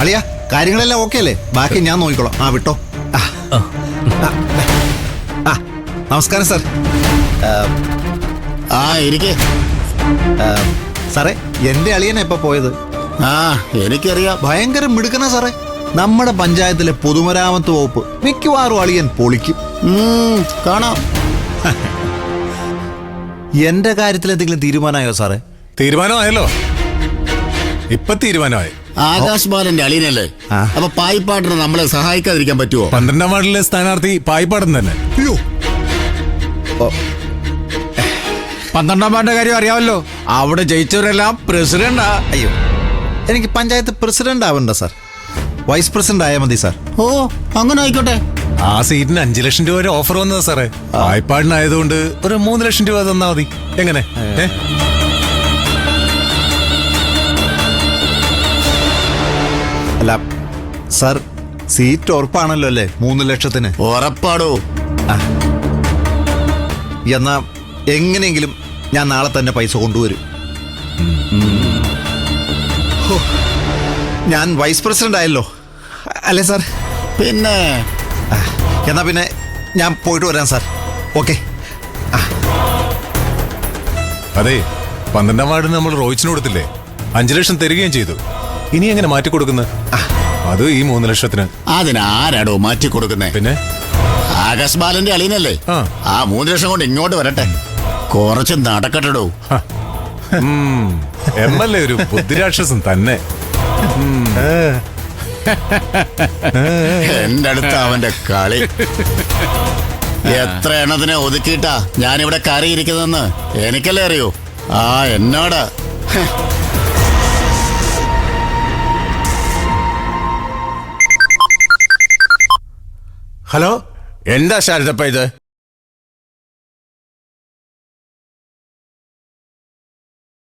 അളിയ കാര്യങ്ങളെല്ലാം ഓക്കെ അല്ലേ? ബാക്കി ഞാൻ നോക്കിക്കോളാം. വിട്ടോ. നമസ്കാരം സാർ. ഇരിക്കേ. സാറേ, എന്റെ അളിയനെ എപ്പോ പോയത്? എനിക്കറിയാം. ഭയങ്കര മിടുക്കനാ സാറേ. നമ്മുടെ പഞ്ചായത്തിലെ പൊതുമരാമത്ത് വകുപ്പ് മിക്കവാറും അളിയൻ പൊളിക്കും. കാണാം. എന്റെ കാര്യത്തിൽ എന്തെങ്കിലും തീരുമാനമായോ സാറേ? തീരുമാനമായല്ലോ. ഇപ്പൊ തീരുമാനമായി. ആകാശ് ബാലന്റെ അളിയനല്ലേ? അപ്പൊ പായിപ്പാട്ടിന് നമ്മളെ സഹായിക്കാതിരിക്കാൻ പറ്റുമോ? 12ാം വാർഡിലെ സ്ഥാനാർത്ഥി പായിപ്പാടൻ തന്നെ. അയ്യോ, 12ാം വാർഡിന്റെ കാര്യം അറിയാമല്ലോ. അവിടെ ജയിച്ചവരെല്ലാം പ്രസിഡന്റാ. അയ്യോ, എനിക്ക് പഞ്ചായത്ത് പ്രസിഡന്റ് ആവണ്ട സാർ. വൈസ് പ്രസിഡന്റ് ആയാൽ മതി സാർ. അങ്ങനെ ആയിക്കോട്ടെ. ആ സീറ്റിന് 5 ലക്ഷം രൂപ വരെ ഓഫർ വന്നതാ സാറേ. പായിപ്പാടിനായതുകൊണ്ട് ഒരു 3 ലക്ഷം രൂപ തന്നാ മതി. എങ്ങനെ? അല്ല സാർ, സീറ്റ് ഉറപ്പാണല്ലോ അല്ലേ? 3 ലക്ഷത്തിന് ഉറപ്പാടോ? എന്നാ എങ്ങനെയെങ്കിലും ഞാൻ നാളെ തന്നെ പൈസ കൊണ്ടുവരും. ഞാൻ വൈസ് പ്രസിഡന്റ് ആയല്ലോ അല്ലേ സാർ? പിന്നെ എന്നാ പിന്നെ ഞാൻ പോയിട്ട് വരാം സാർ. ഓക്കെ. അതെ, 12ാം വാർഡിന് നമ്മൾ റോയിച്ചിന് കൊടുത്തില്ലേ? 5 ലക്ഷം തരികയും ചെയ്തു. ഇനി എങ്ങനെ മാറ്റി കൊടുക്കുന്നത്? അത് ഈ 3 ലക്ഷത്തിന്. അതിനാരാടോ മാറ്റി കൊടുക്കുന്നേ? പിന്നെ ആകാശ് ബാലന്റെ അളിയനല്ലേ? ആ 3 ലക്ഷം കൊണ്ട് ഇങ്ങോട്ട് വരട്ടെ. കുറച്ച് നടക്കട്ടോ. MLA ഒരു ബുദ്ധിരാക്ഷസൻ തന്നെ. എന്റെ അടുത്ത് അവന്റെ കളി. എത്ര എണ്ണത്തിനെ ഒതുക്കിയിട്ടാ ഞാനിവിടെ കയറിയിരിക്കുന്നതെന്ന് എനിക്കല്ലേ അറിയൂ. എന്നോട് ഹലോ, എന്താ ശാരദപ്പ ഇത്?